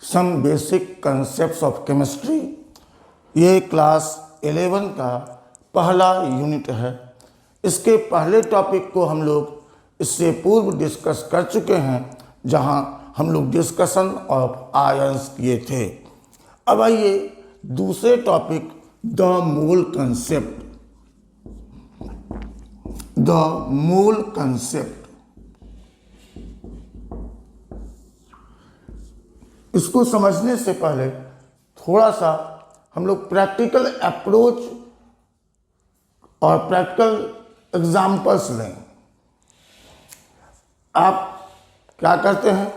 Some basic concepts of chemistry. ये class 11 का पहला यूनिट है। इसके पहले टॉपिक को हम लोग इससे पूर्व डिस्कस कर चुके हैं, जहां हम लोग डिस्कशन ऑफ आयंस किए थे। अब आइए दूसरे topic the mole concept. The mole concept, इसको समझने से पहले थोड़ा सा हम लोग प्रैक्टिकल अप्रोच और प्रैक्टिकल एग्जाम्पल्स लें। आप क्या करते हैं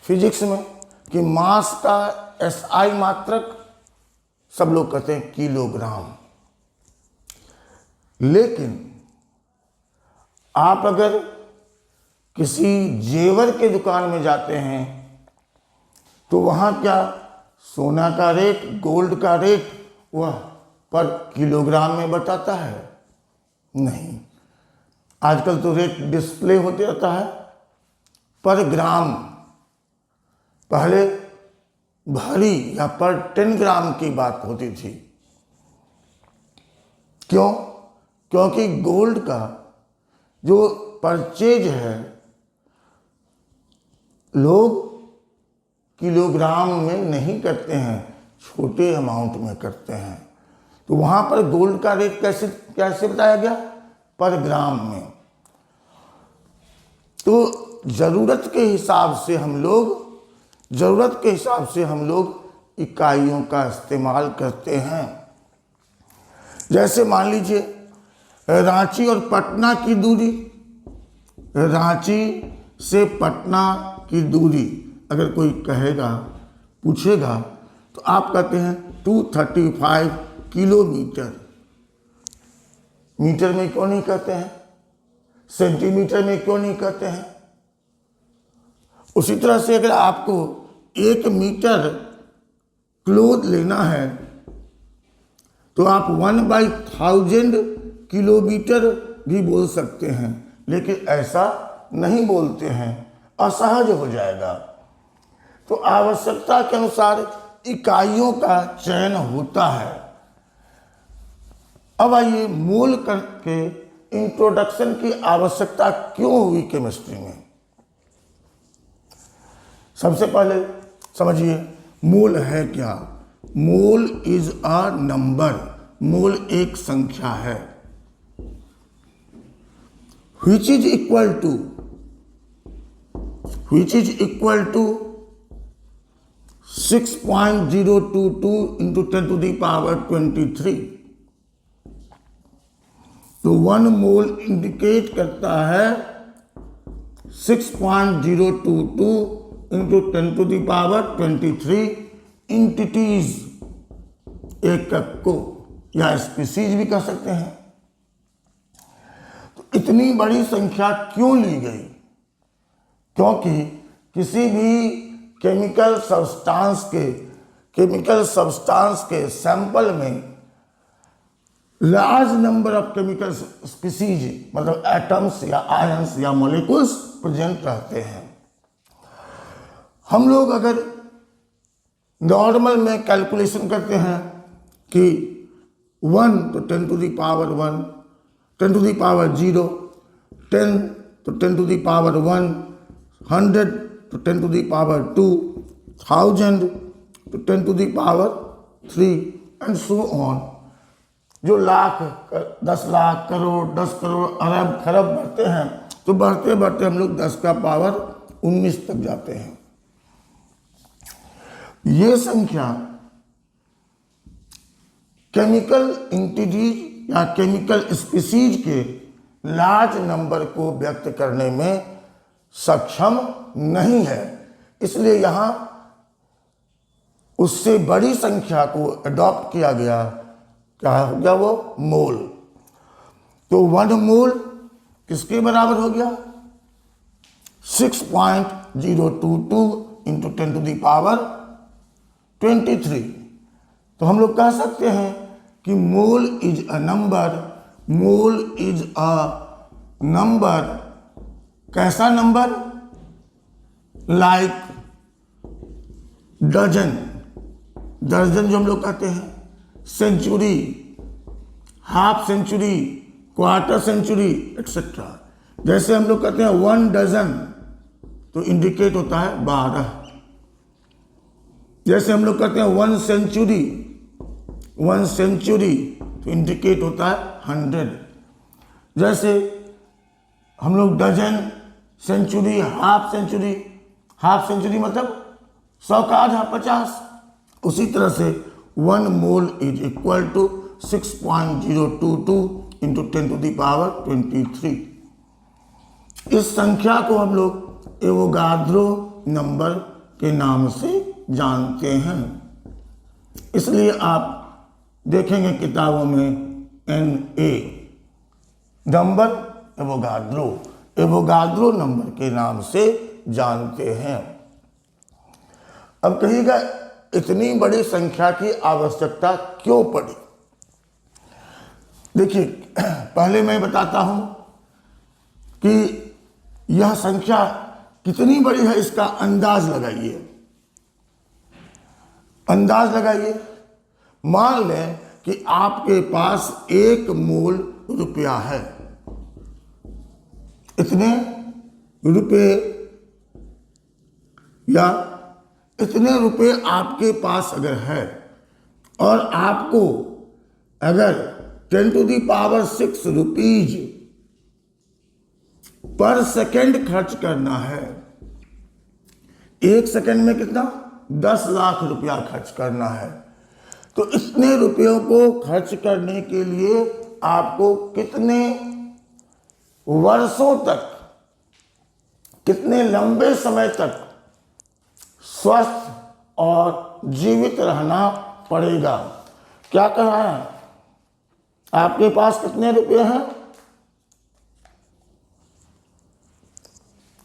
फिजिक्स में कि मास का एसआई मात्रक सब लोग कहते हैं किलोग्राम, लेकिन आप अगर किसी जेवर के दुकान में जाते हैं तो वहाँ क्या सोना का रेट, गोल्ड का रेट वह पर किलोग्राम में बताता है? नहीं, आजकल तो रेट डिस्प्ले होते रहता है पर ग्राम। पहले भरी या पर 10 ग्राम की बात होती थी। क्यों? क्योंकि गोल्ड का जो परचेज है लोग किलोग्राम में नहीं करते हैं, छोटे अमाउंट में करते हैं। तो वहाँ पर गोल्ड का रेट कैसे बताया गया? पर ग्राम में। तो ज़रूरत के हिसाब से हम लोग इकाइयों का इस्तेमाल करते हैं। जैसे मान लीजिए रांची और पटना की दूरी, रांची से पटना की दूरी अगर कोई कहेगा, पूछेगा, तो आप कहते हैं 235 किलोमीटर। मीटर में क्यों नहीं कहते हैं? सेंटीमीटर में क्यों नहीं कहते हैं? उसी तरह से अगर आपको 1 मीटर क्लोथ लेना है तो आप 1/1000 किलोमीटर भी बोल सकते हैं, लेकिन ऐसा नहीं बोलते हैं, असहज हो जाएगा। तो आवश्यकता के अनुसार इकाइयों का चयन होता है। अब आइए मोल के इंट्रोडक्शन की आवश्यकता क्यों हुई केमिस्ट्री में। सबसे पहले समझिए मोल है क्या। मोल इज अ नंबर, मोल एक संख्या है। which is equal to 6.022 into 10 to the power 23। तो 1 मोल इंडिकेट करता है 6.022 into 10 to the power 23 entities, एकक को, या स्पीसीज भी कह सकते हैं। तो इतनी बड़ी संख्या क्यों ली गई? क्योंकि किसी भी केमिकल सब्सटेंस के सैंपल में large number of chemical species, मतलब एटम्स या आयंस या मॉलिक्यूल्स प्रेजेंट रहते हैं। हम लोग अगर नॉर्मल में कैलकुलेशन करते हैं कि 1 तो 10 to the power 1, 10 to the power 0, 10 तो 10 to the power 1, 100 तो 10 to the power 2, 1000 तो 10 to the power 3 and so on। जो लाख, 10 लाख, करोड़, 10 करोड़, अरब, खरब बढ़ते हैं, तो बढ़ते बढ़ते हम लोग 10 का पावर 19 तक जाते हैं। ये संख्या केमिकल इंटिटीज या केमिकल स्पीसीज के लार्ज नंबर को व्यक्त करने में सक्षम नहीं है। इसलिए यहाँ उससे बड़ी संख्या को अडॉप्ट किया गया। क्या हो गया वो? मोल। तो 1 मोल किसके बराबर हो गया? 6.022 इंटू 10 to the power 23। तो हम लोग कह सकते हैं कि mole is a number. Mole is a number. कैसा नंबर? लाइक डजन, दर्जन जो हम लोग कहते हैं, century, half century, quarter century etcetera. जैसे हम लोग कहते हैं 1 डजन, तो इंडिकेट होता है 12। जैसे हम लोग कहते हैं 1 सेंचुरी, 1 सेंचुरी, तो इंडिकेट होता है 100। जैसे हम लोग dozen, century, half century, half century मतलब 100 का आधा 50। उसी तरह से 1 mole is equal to 6.022 into 10⁻23। इस संख्या को हम लोग एवोगाद्रो नंबर के नाम से जानते हैं। इसलिए आप देखेंगे किताबों में Na number Avogadro, Avogadro number के नाम से जानते हैं। अब कहिएगा इतनी बड़ी संख्या की आवश्यकता क्यों पड़ी? देखिए, पहले मैं बताता हूं कि यह संख्या कितनी बड़ी है, इसका अंदाज लगाइए। अंदाज लगाइए। मान लें कि आपके पास 1 मोल रुपया है। इतने रुपए या इतने रुपए आपके पास अगर है और आपको अगर 10⁻6 रुपीज पर सेकेंड खर्च करना है, 1 सेकेंड में कितना? 10 लाख रुपया खर्च करना है। तो इतने रुपयों को खर्च करने के लिए आपको कितने वर्षों तक, कितने लंबे समय तक स्वस्थ और जीवित रहना पड़ेगा? क्या कह रहा है? आपके पास कितने रुपए हैं?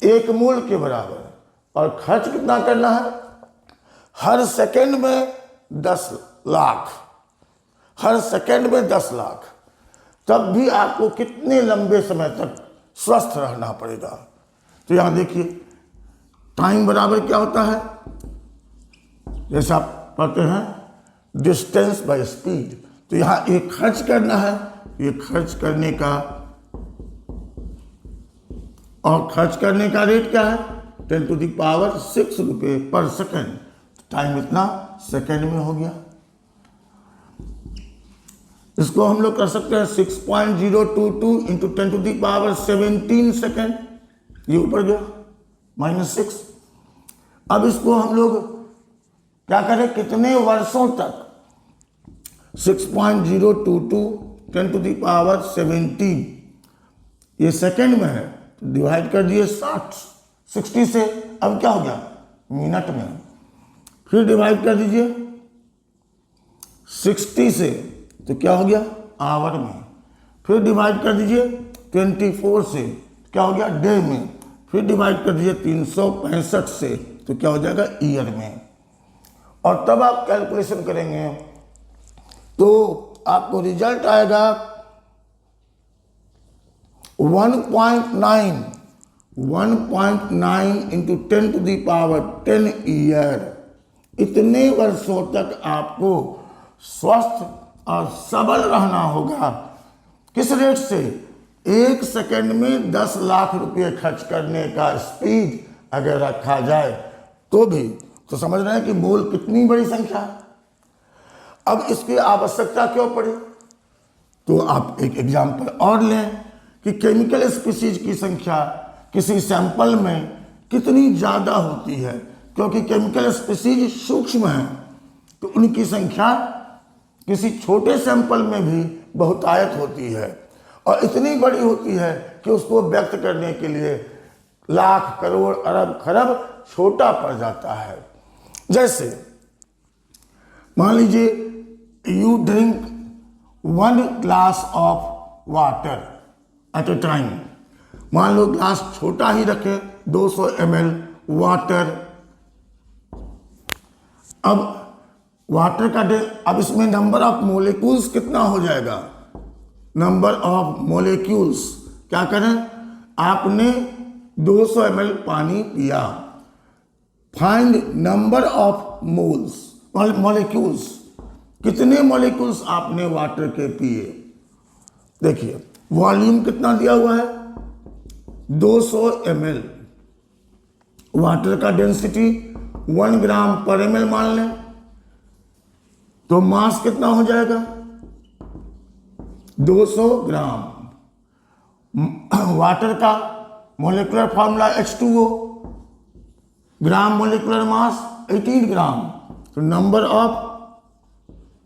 1 मूल के बराबर, और खर्च कितना करना है? हर सेकंड में 10 लाख, हर सेकंड में 10 लाख। तब भी आपको कितने लंबे समय तक स्वस्थ रहना पड़ेगा? तो यहां देखिए, टाइम बराबर क्या होता है? जैसे आप पढ़ते हैं डिस्टेंस बाय स्पीड। तो यहां एक खर्च करना है, ये खर्च करने का, और खर्च करने का रेट क्या है? 10⁻6 रुपये पर सेकंड। टाइम इतना सेकंड में हो गया। इसको हम लोग कर सकते हैं 6.022 इंटू 10⁻17 सेकेंड। ये ऊपर गया -6। अब इसको हम लोग क्या करें? कितने वर्षों तक? 6.022 10⁻17 ये सेकेंड में है, तो डिवाइड कर दिए 60 से। अब क्या हो गया? मिनट में। फिर डिवाइड कर दीजिए 60 से, तो क्या हो गया? आवर में। फिर डिवाइड कर दीजिए 24 से, क्या हो गया? डे में। फिर डिवाइड कर दीजिए 365 से, तो क्या हो जाएगा? ईयर में। और तब आप कैलकुलेशन करेंगे तो आपको रिजल्ट आएगा 1.9 इंटू 10⁻10 ईयर। इतने वर्षों तक आपको स्वस्थ और सबल रहना होगा। किस रेट से? 1 सेकंड में 10 लाख रुपए खर्च करने का स्पीड अगर रखा जाए तो भी, तो समझ रहे हैं कि मोल कितनी बड़ी संख्या है। अब इसकी आवश्यकता क्यों पड़ी? तो आप एक एग्जाम्पल और लें कि केमिकल स्पीसीज की संख्या किसी सैंपल में कितनी ज़्यादा होती है, क्योंकि केमिकल स्पीसीज सूक्ष्म हैं, तो उनकी संख्या किसी छोटे सैंपल में भी बहुतायत होती है, और इतनी बड़ी होती है कि उसको व्यक्त करने के लिए लाख, करोड़, अरब, खरब छोटा पड़ जाता है। जैसे मान लीजिए you drink 1 glass of water at A time. मान लो ग्लास छोटा ही रखें, 200 ml वाटर। अब वाटर का अब इसमें नंबर ऑफ मोलिक्यूल्स कितना हो जाएगा? नंबर ऑफ मोलिक्यूल्स, क्या करें? आपने 200 ml पानी पिया, find number of moles, molecules, कितने मॉलिक्यूल्स आपने वाटर के पिए। देखिए वॉल्यूम कितना दिया हुआ है, 200 ml। वाटर का डेंसिटी 1 ग्राम पर ml मान लें, तो मास कितना हो जाएगा, 200 ग्राम। वाटर का molecular formula H2O, gram molecular mass 18 ग्राम। तो नंबर ऑफ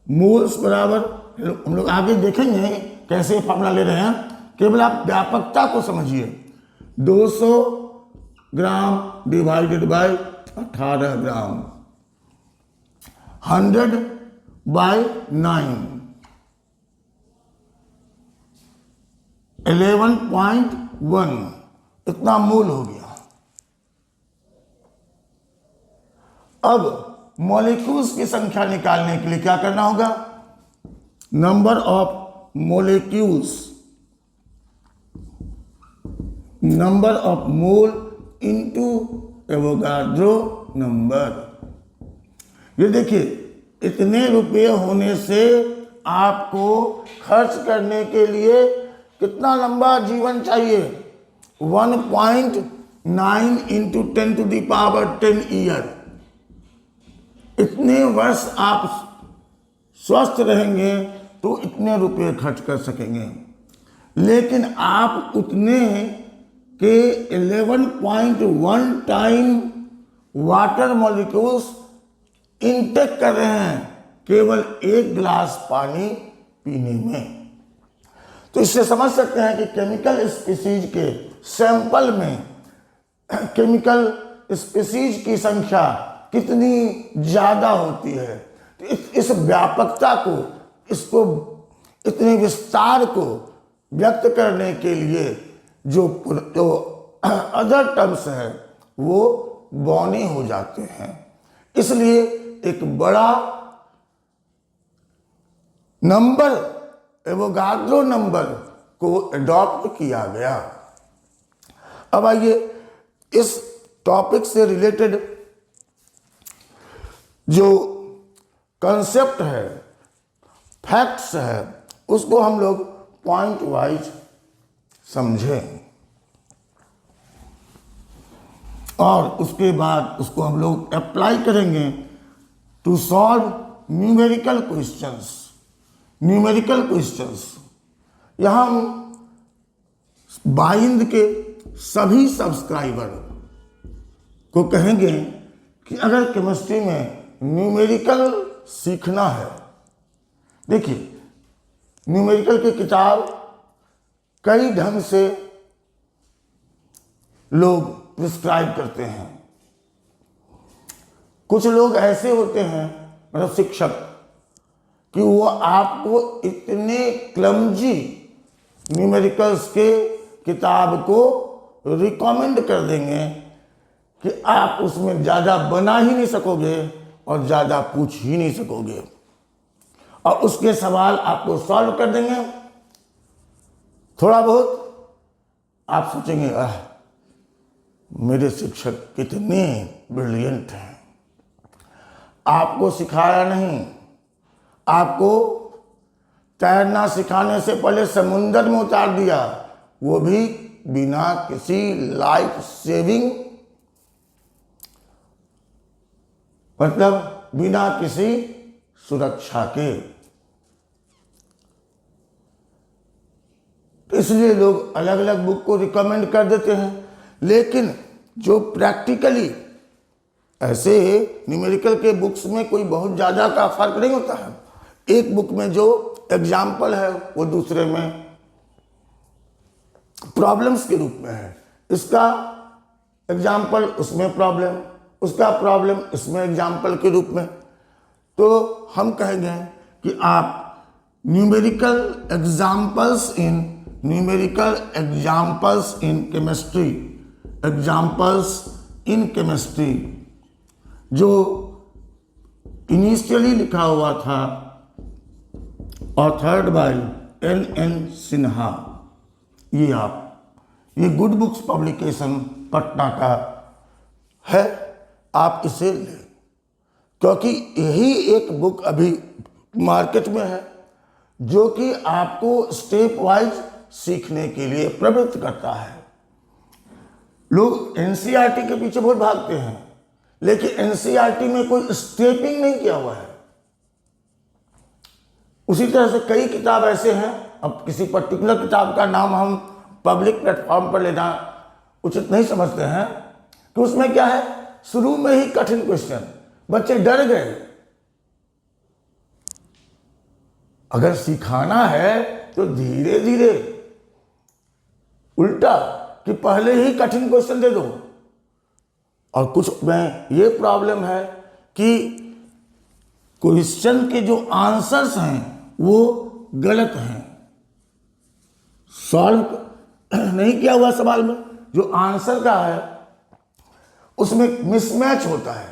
मोल्स बराबर, हम लोग आगे देखेंगे कैसे फॉर्मूला ले रहे हैं, केवल आप व्यापकता को समझिए। 200 gram divided by 18 gram, 100 by 9, 11.1, इतना मोल हो गया। अब मॉलिक्यूल्स की संख्या निकालने के लिए क्या करना होगा, number of molecules, number of mole into Avogadro number. ये देखिए इतने रुपए होने से आपको खर्च करने के लिए कितना लंबा जीवन चाहिए, 1.9 into 10 to the power 10 year. इतने वर्ष आप स्वस्थ रहेंगे तो इतने रुपए खर्च कर सकेंगे। लेकिन आप उतने के 11.1 टाइम वाटर मॉलिक्यूल्स इनटेक कर रहे हैं केवल 1 गिलास पानी पीने में। तो इससे समझ सकते हैं कि केमिकल स्पीसीज के सैंपल में केमिकल स्पीसीज की संख्या कितनी ज़्यादा होती है। तो इस व्यापकता को, इसको इतने विस्तार को व्यक्त करने के लिए जो अदर टर्म्स है वो बौने हो जाते हैं। इसलिए एक बड़ा नंबर, एवोगाड्रो नंबर को अडॉप्ट किया गया। अब आइए इस टॉपिक से रिलेटेड जो कंसेप्ट है, फैक्ट्स है, उसको हम लोग पॉइंट वाइज समझें और उसके बाद उसको हम लोग अप्लाई करेंगे to solve numerical questions. Numerical questions यहाँ हम बाइंद के सभी सब्सक्राइबर को कहेंगे कि अगर केमिस्ट्री में न्यूमेरिकल सीखना है, देखिए न्यूमेरिकल की किताब कई ढंग से लोग प्रिस्क्राइब करते हैं। कुछ लोग ऐसे होते हैं, मतलब शिक्षक, कि वो आपको इतने क्लमजी न्यूमेरिकल्स के किताब को रिकमेंड कर देंगे कि आप उसमें ज़्यादा बना ही नहीं सकोगे और ज़्यादा पूछ ही नहीं सकोगे, और उसके सवाल आपको सॉल्व कर देंगे। थोड़ा बहुत आप सोचेंगे मेरे शिक्षक कितने ब्रिलियंट हैं, आपको सिखाया नहीं, आपको तैरना सिखाने से पहले समुंदर में उतार दिया, वो भी बिना किसी लाइफ सेविंग, मतलब बिना किसी सुरक्षा के। इसलिए लोग अलग अलग बुक को रिकमेंड कर देते हैं, लेकिन जो प्रैक्टिकली ऐसे न्यूमेरिकल के बुक्स में कोई बहुत ज़्यादा का फर्क नहीं होता है। एक बुक में जो एग्जाम्पल है वो दूसरे में प्रॉब्लम्स के रूप में है, इसका एग्जाम्पल उसमें प्रॉब्लम, उसका प्रॉब्लम इसमें एग्जाम्पल के रूप में। तो हम कहेंगे कि आप numerical examples in chemistry, examples in chemistry जो इनिशियली लिखा हुआ था, ऑथर्ड बाय N.N. सिन्हा, ये गुड बुक्स पब्लिकेशन पटना का है। आप इसे लें, क्योंकि यही एक बुक अभी मार्केट में है जो कि आपको स्टेप वाइज सीखने के लिए प्रवृत्त करता है। लोग एनसीईआरटी के पीछे बहुत भागते हैं, लेकिन एनसीईआरटी में कोई स्टेपिंग नहीं किया हुआ है। उसी तरह से कई किताब ऐसे हैं, अब किसी पर्टिकुलर किताब का नाम हम पब्लिक प्लेटफॉर्म पर लेना उचित नहीं समझते हैं कि उसमें क्या है, शुरू में ही कठिन क्वेश्चन, बच्चे डर गए। अगर सिखाना है तो धीरे धीरे, उल्टा कि पहले ही कठिन क्वेश्चन दे दो। और कुछ में ये प्रॉब्लम है कि क्वेश्चन के जो आंसर्स हैं वो गलत हैं, सॉल्व नहीं किया हुआ सवाल में जो आंसर का है उसमें मिसमैच होता है।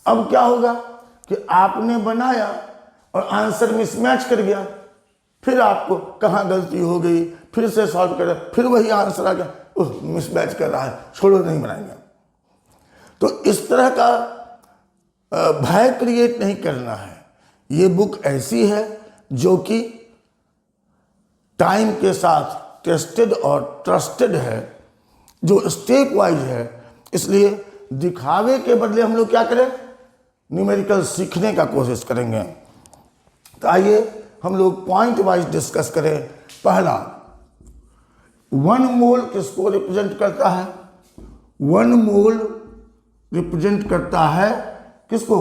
अब क्या होगा कि आपने बनाया और आंसर मिसमैच कर गया, फिर आपको कहाँ गलती हो गई, फिर से सॉल्व कर, फिर वही आंसर आ गया, मिसमैच कर रहा है, छोड़ो नहीं बनाएंगे। तो इस तरह का भय क्रिएट नहीं करना है। ये बुक ऐसी है जो कि टाइम के साथ टेस्टेड और ट्रस्टेड है, जो स्टेप वाइज है। इसलिए दिखावे के बदले हम लोग क्या करें, न्यूमेरिकल सीखने का कोशिश करेंगे। तो आइए हम लोग पॉइंट वाइज डिस्कस करें। पहला, 1 मोल किसको रिप्रेजेंट करता है? 1 मोल रिप्रेजेंट करता है किसको?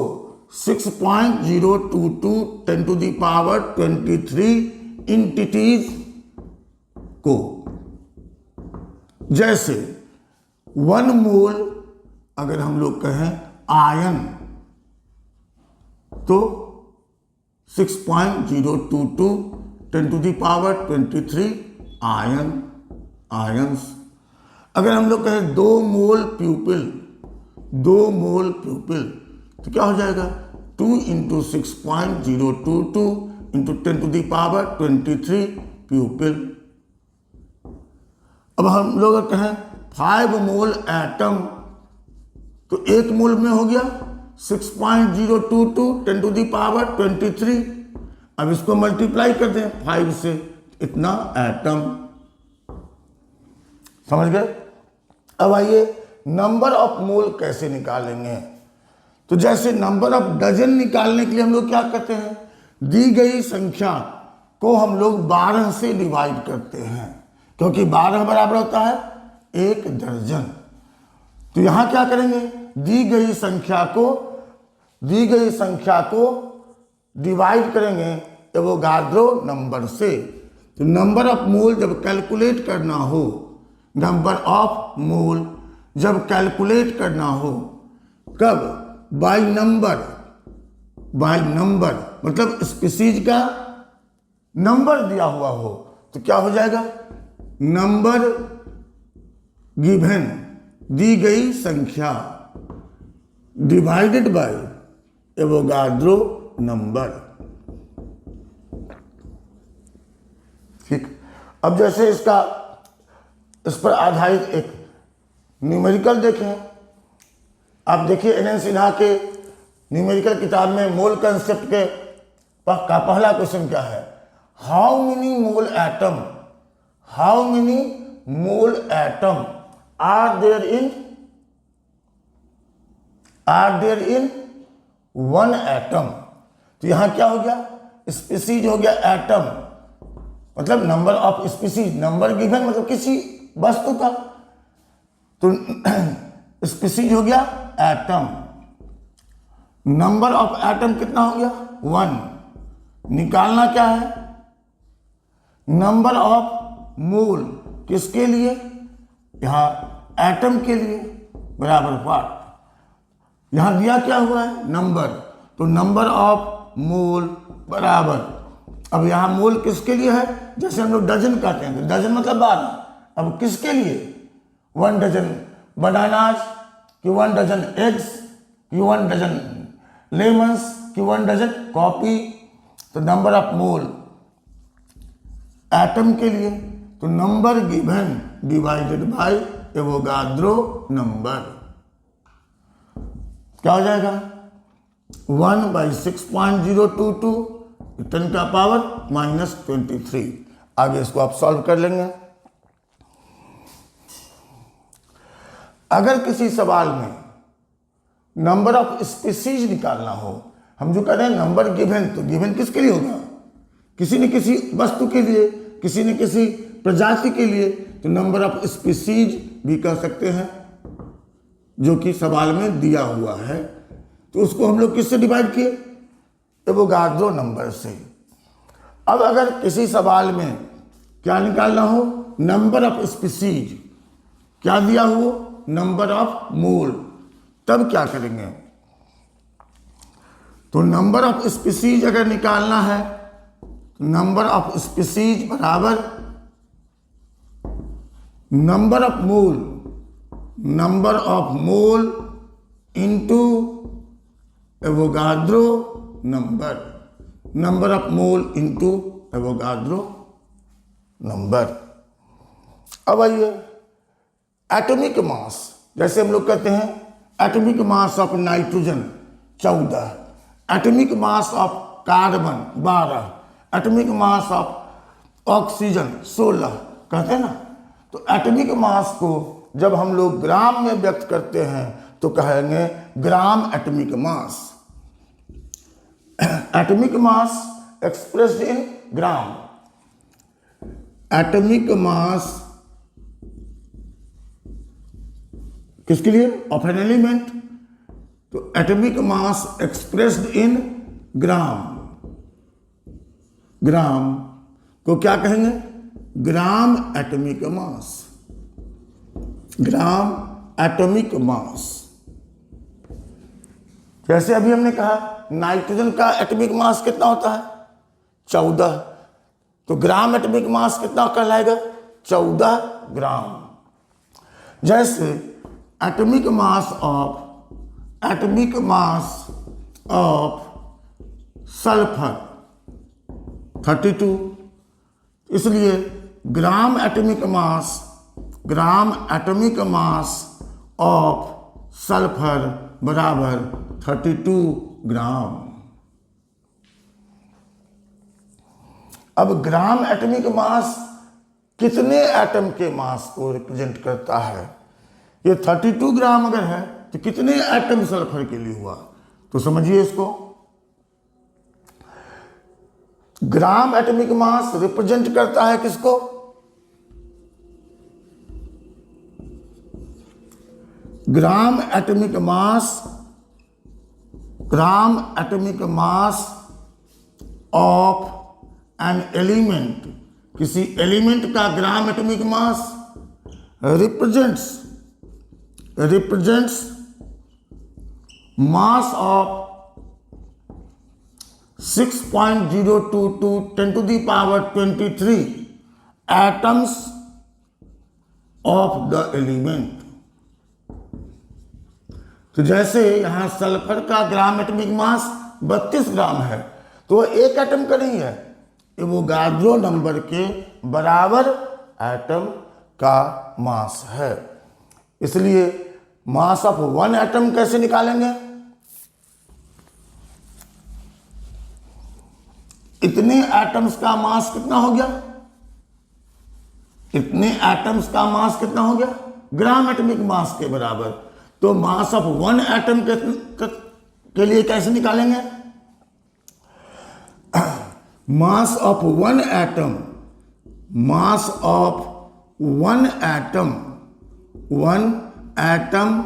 6.022 10 to the power 23 इंटिटीज को। जैसे 1 मोल अगर हम लोग कहें आयन तो 6.022 10 to the power 23 आयंस। अगर हम लोग कहें 2 मोल प्यूपिल, 2 मोल प्यूपिल तो क्या हो जाएगा? 2 × 6.022 × 10 to the power 23 प्यूपिल। अब हम लोग अगर कहें 5 मोल एटम तो 1 मोल में हो गया 6.022 10 to the power 23। अब इसको मल्टीप्लाई कर दें 5 से, इतना एटम। समझ गए? अब आइए नंबर ऑफ मोल कैसे निकालेंगे। तो जैसे नंबर ऑफ डजन निकालने के लिए हम लोग क्या करते हैं, दी गई संख्या को हम लोग 12 से डिवाइड करते हैं, क्योंकि 12 बराबर होता है 1 दर्जन। तो यहां क्या करेंगे, दी गई संख्या को डिवाइड करेंगे एवोगाड्रो नंबर से। तो नंबर ऑफ मोल जब कैलकुलेट करना हो, नंबर ऑफ मोल जब कैलकुलेट करना हो, कब? बाय नंबर मतलब स्पीसीज का नंबर दिया हुआ हो तो क्या हो जाएगा, नंबर गिवन, दी गई संख्या डिवाइडेड बाय एवोगाड्रो नंबर। ठीक। अब जैसे इस पर आधारित एक न्यूमेरिकल देखें। आप देखिए एन सिन्हा के न्यूमेरिकल किताब में मोल कंसेप्ट का पहला क्वेश्चन क्या है? How many mole atom are there in 1 atom. तो यहां क्या हो गया, स्पीसीज हो गया एटम, मतलब number of species, number given मतलब किसी वस्तु का, तो स्पीसीज हो गया एटम। नंबर ऑफ एटम कितना हो गया? 1। निकालना क्या है, नंबर ऑफ मोल किसके लिए? यहां एटम के लिए, बराबर व्हाट? यहां दिया क्या हुआ है, नंबर, तो नंबर ऑफ मोल बराबर, अब यहां मोल किसके लिए है? जैसे हम लोग डजन कहते हैं, डजन मतलब 12। अब किसके लिए? 1 डजन बनानास कि 1 डजन एग्स कि 1 डजन लेमन्स कि 1 डजन कॉफी। तो नंबर ऑफ मोल एटम के लिए, तो number given divided by Avogadro number. क्या हो जाएगा 1/6.022 10 का पावर -23। आगे इसको आप सॉल्व कर लेंगे। अगर किसी सवाल में नंबर ऑफ स्पीसीज निकालना हो, हम जो कह रहे हैं नंबर गिवन, तो गिवन किसके लिए होगा? किसी न किसी वस्तु के लिए, किसी न किसी प्रजाति के लिए। तो नंबर ऑफ स्पीसीज भी कह सकते हैं, जो कि सवाल में दिया हुआ है। तो उसको हम लोग किससे डिवाइड किए? एवोगाड्रो नंबर से। अब अगर किसी सवाल में क्या निकालना हो, नंबर ऑफ स्पीसीज, क्या दिया हो? नंबर ऑफ मोल, तब क्या करेंगे? तो नंबर ऑफ स्पीसीज अगर निकालना है, नंबर ऑफ स्पीसीज बराबर number of mole, number of mole into Avogadro number, number of mole into Avogadro number. अब आइए एटॉमिक मास, जैसे हम लोग कहते हैं atomic mass of nitrogen 14, atomic mass of carbon 12, atomic mass of oxygen 16 कहते हैं ना। तो एटॉमिक मास को जब हम लोग ग्राम में व्यक्त करते हैं तो कहेंगे gram atomic mass. Atomic mass expressed in gram, atomic mass किसके लिए? Of an element. तो एटॉमिक मास एक्सप्रेस्ड इन ग्राम, ग्राम को क्या कहेंगे? Gram atomic mass, gram atomic mass. जैसे अभी हमने कहा नाइट्रोजन का एटॉमिक मास कितना होता है? 14। तो ग्राम एटॉमिक मास कितना कहलाएगा? 14 ग्राम। जैसे एटॉमिक मास ऑफ सल्फर 32, इसलिए gram atomic mass of sulphur बराबर 32 ग्राम। अब ग्राम एटॉमिक मास कितने एटम के मास को रिप्रेजेंट करता है? ये 32 ग्राम अगर है तो कितने एटम सल्फर के लिए हुआ? तो समझिए इसको, ग्राम एटॉमिक मास रिप्रेजेंट करता है किसको? Gram atomic mass of an element, किसी एलिमेंट का gram atomic mass represents mass of 6.022 10⁻23 atoms of the element. तो जैसे यहां सल्फर का ग्राम एटॉमिक मास 32 ग्राम है, तो वो एक एटम का नहीं है, एवोगाड्रो नंबर के बराबर एटम का मास है। इसलिए मास ऑफ 1 एटम कैसे निकालेंगे? इतने एटम्स का मास कितना हो गया? इतने एटम्स का मास कितना हो गया? ग्राम एटॉमिक मास के बराबर। तो मास ऑफ 1 एटम के लिए कैसे निकालेंगे? Mass of 1 atom, mass of 1 atom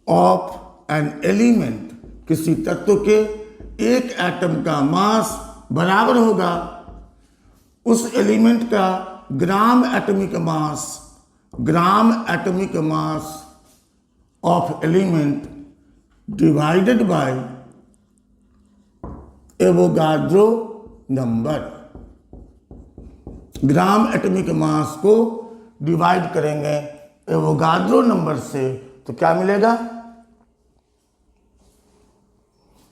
of an element, किसी तत्व के एक एटम का मास बराबर होगा उस एलिमेंट का gram atomic mass of element divided by Avogadro number. Gram atomic mass को डिवाइड करेंगे एवोगाड्रो नंबर से तो क्या मिलेगा?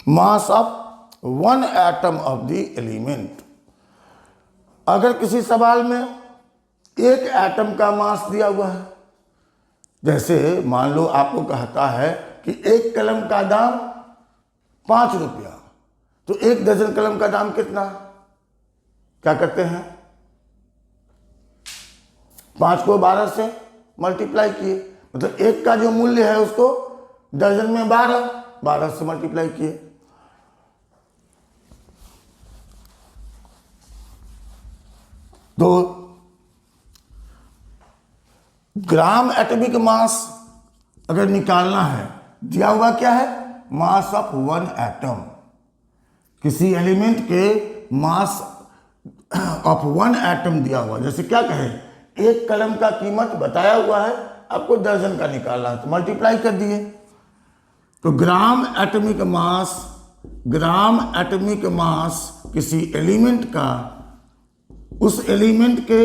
Mass of 1 atom of the element. अगर किसी सवाल में एक एटम का मास दिया हुआ है, जैसे मान लो आपको कहता है कि एक कलम का दाम 5 रुपया, तो 1 दर्जन कलम का दाम कितना? क्या करते हैं, 5 को 12 से मल्टीप्लाई किए, मतलब 1 का जो मूल्य है उसको दर्जन में 12 से मल्टीप्लाई किए। तो ग्राम एटॉमिक मास अगर निकालना है, दिया हुआ क्या है, मास ऑफ 1 एटम। किसी एलिमेंट के मास ऑफ 1 एटम दिया हुआ, जैसे क्या कहे, 1 कलम का कीमत बताया हुआ है, आपको दर्जन का निकालना है, तो मल्टीप्लाई कर दिए। तो ग्राम एटॉमिक मास किसी एलिमेंट का, उस एलिमेंट के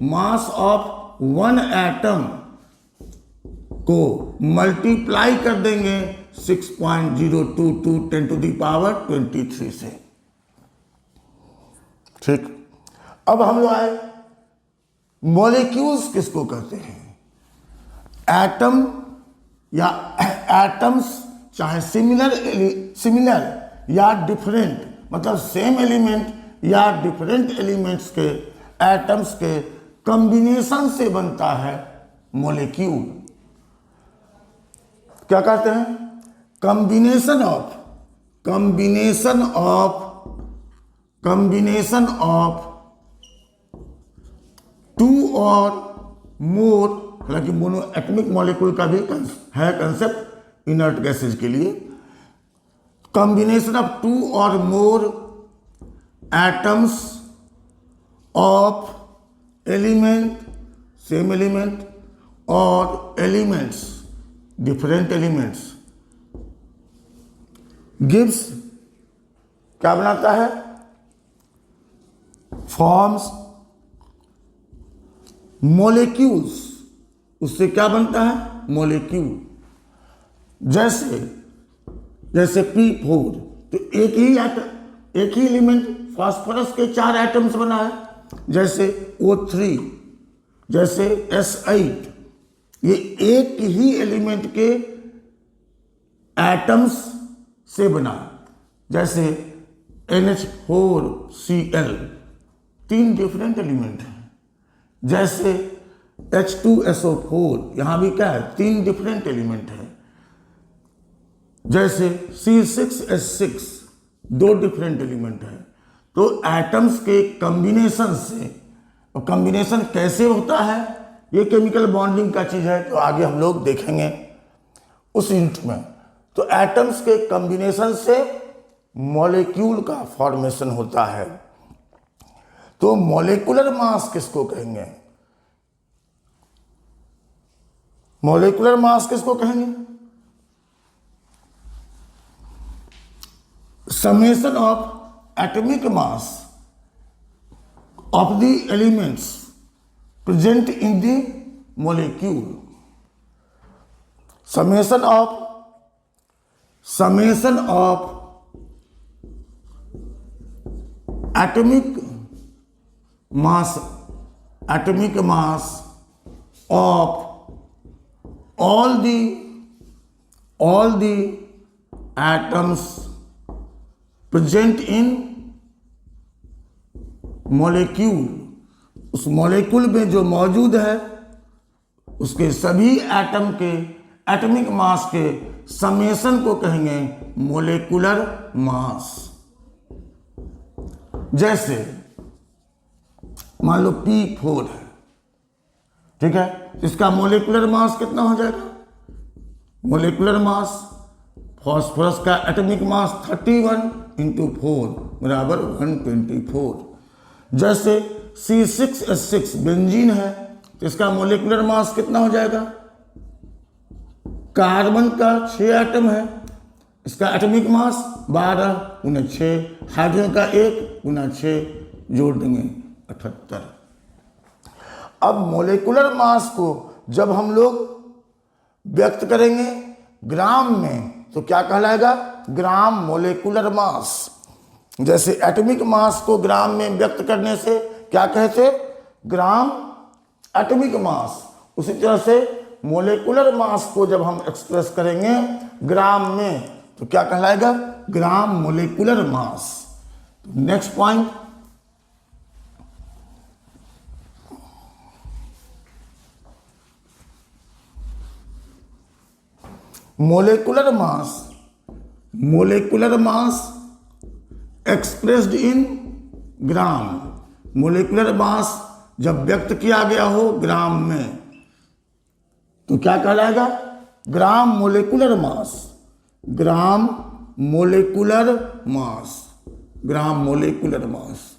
मास ऑफ 1 एटम को मल्टीप्लाई कर देंगे 6.022 10⁻23 से। ठीक, अब हम लोग आए मॉलिक्यूल्स किसको कहते हैं? एटम या एटम्स, चाहे सिमिलर या डिफरेंट, मतलब सेम एलिमेंट या डिफरेंट एलिमेंट्स के एटम्स के कॉम्बिनेशन से बनता है मॉलिक्यूल। क्या कहते हैं? कॉम्बिनेशन ऑफ 2 और मोर, हालांकि मोनोएटॉमिक मॉलिक्यूल का भी है कंसेप्ट इनर्ट गैसेज के लिए। कॉम्बिनेशन ऑफ 2 और मोर atoms of element, same element, और एलिमेंट्स, डिफरेंट एलिमेंट्स, गिव्स, क्या बनाता है, फॉर्म्स मॉलिक्यूल्स। उससे क्या बनता है, मॉलिक्यूल। जैसे P4, तो एक ही एलिमेंट फास्फोरस के 4 एटम्स बना है। जैसे O3, जैसे S8, ये एक ही एलिमेंट के एटम्स से बना। जैसे NH4Cl, 3 डिफरेंट एलिमेंट हैं। जैसे H2SO4, यहां भी क्या है, 3 डिफरेंट एलिमेंट है। जैसे C6H6, 2 डिफरेंट एलिमेंट है। तो एटम्स के कॉम्बिनेशन से, और कॉम्बिनेशन कैसे होता है, ये केमिकल बॉन्डिंग का चीज है, तो आगे हम लोग देखेंगे उस यूनिट में। तो एटम्स के कॉम्बिनेशन से मॉलिक्यूल का फॉर्मेशन होता है। तो मॉलिक्यूलर मास किसको कहेंगे? मॉलिक्यूलर मास किसको कहेंगे? Summation of atomic mass of the elements present in the molecule. Summation of atomic mass of all the atoms present in molecule, उस मॉलिक्यूल में जो मौजूद है उसके सभी एटम के एटॉमिक मास के समेशन को कहेंगे मोलेकुलर मास। जैसे मान लो P4 है, ठीक है, इसका मोलेकुलर मास कितना हो जाएगा? मोलेकुलर मास फॉस्फोरस का एटॉमिक मास 31 × 4 बराबर 124। जैसे C6H6 बेंजीन है, तो इसका मोलेकुलर मास कितना हो जाएगा? कार्बन का 6 एटम है, इसका एटॉमिक मास 12 × 6, हाइड्रोजन का 1 × 6 जोड़ देंगे 78। अब मोलेकुलर मास को जब हम लोग व्यक्त करेंगे ग्राम में, तो क्या कहलाएगा? ग्राम मोलेकुलर मास। जैसे एटॉमिक मास को ग्राम में व्यक्त करने से क्या कहते? Gram atomic mass. उसी तरह से मोलेकुलर मास को जब हम एक्सप्रेस करेंगे ग्राम में, तो क्या कहलाएगा? Gram molecular mass. Next point, molecular mass. Molecular mass expressed in gram. Molecular mass जब व्यक्त किया गया हो ग्राम में तो क्या कहलाएगा? Gram molecular mass. Gram molecular mass. Gram molecular mass.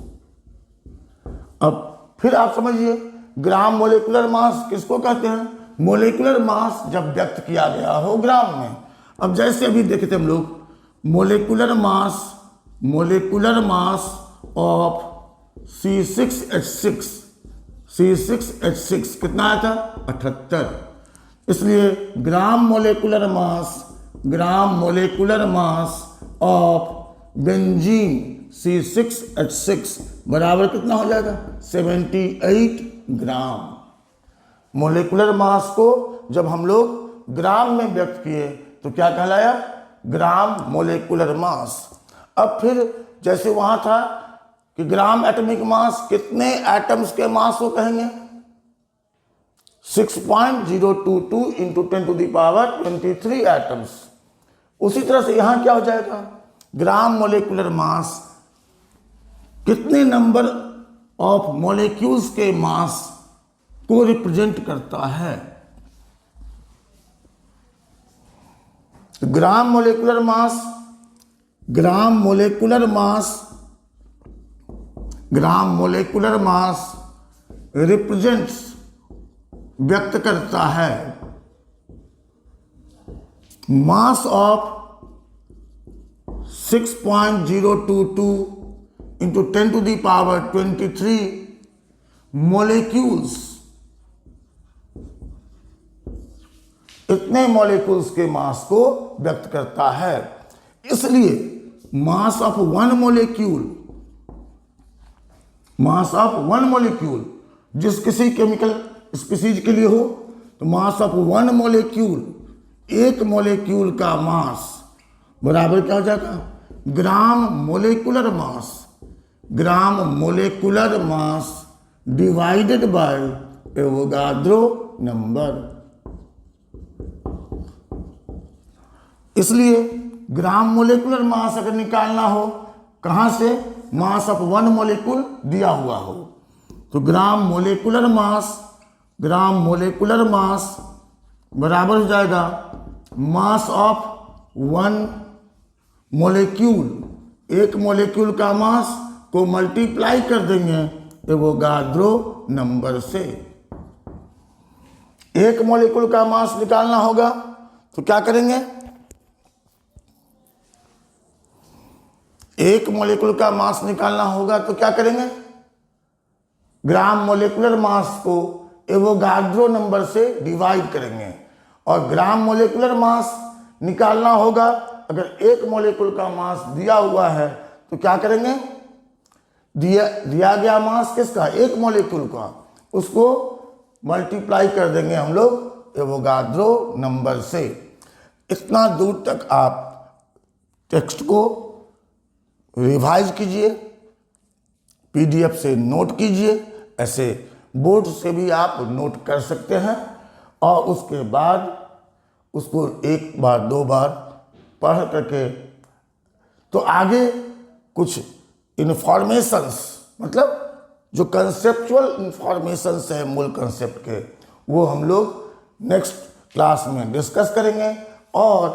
अब फिर आप समझिए, ग्राम मोलिकुलर मास किसको कहते हैं? मोलिकुलर मास जब व्यक्त किया गया हो ग्राम में। अब जैसे अभी देखे थे हम लोग, molecular mass of C6H6। C6H6 कितना आया था? 78। इसलिए gram molecular mass of benzene C6H6 बराबर कितना हो जाएगा? 78 ग्राम। मोलिकुलर मास को जब हम लोग ग्राम में व्यक्त किए तो क्या कहलाया? Gram molecular mass. अब फिर जैसे वहां था कि ग्राम एटॉमिक मास, कितने एटम्स के मास को कहेंगे? 6.022 इंटू 10⁻23 एटम्स। उसी तरह से यहां क्या हो जाएगा? ग्राम मोलिकुलर मास कितने नंबर ऑफ मॉलिक्यूल्स के मास को रिप्रेजेंट करता है? ग्राम मोलिकुलर मास रिप्रेजेंट्स, व्यक्त करता है मास ऑफ 6.022 इंटू 10⁻23 मॉलिक्यूल्स। इतने मॉलिक्यूल्स के मास को व्यक्त करता है। इसलिए मास ऑफ वन मॉलिक्यूल जिस किसी केमिकल स्पीसीज के लिए हो, तो मास ऑफ वन मॉलिक्यूल, एक मॉलिक्यूल का मास बराबर क्या हो जाएगा? Gram molecular mass divided by Avogadro number. इसलिए ग्राम मोलिकुलर मास अगर निकालना हो कहां से? मास ऑफ वन मॉलिक्यूल दिया हुआ हो, तो ग्राम मोलिकुलर मास बराबर हो जाएगा मास ऑफ वन मॉलिक्यूल, एक मॉलिक्यूल का मास को मल्टीप्लाई कर देंगे एवोगाड्रो नंबर से। एक मॉलिक्यूल का मास निकालना होगा तो क्या करेंगे? एक मॉलिक्यूल का मास निकालना होगा तो क्या करेंगे? ग्राम मोलिकुलर मास को एवोगाड्रो नंबर से डिवाइड करेंगे। और ग्राम मोलिकुलर मास निकालना होगा, अगर एक मॉलिक्यूल का मास दिया हुआ है तो क्या करेंगे? दिया गया मास किसका? एक मॉलिक्यूल का, उसको मल्टीप्लाई कर देंगे हम लोग एवोगाड्रो नंबर से। इतना दूर तक आप टेक्स्ट को रिवाइज कीजिए, पीडीएफ से नोट कीजिए, ऐसे बोर्ड से भी आप नोट कर सकते हैं। और उसके बाद उसको एक बार दो बार पढ़ करके तो आगे कुछ इन्फॉर्मेशंस, मतलब जो कंसेप्चुअल इन्फॉर्मेशंस है मूल कंसेप्ट के, वो हम लोग नेक्स्ट क्लास में डिस्कस करेंगे और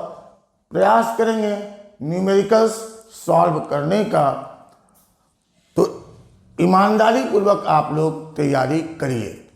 प्रयास करेंगे न्यूमेरिकल्स सॉल्व करने का। तो ईमानदारी पूर्वक आप लोग तैयारी करिए।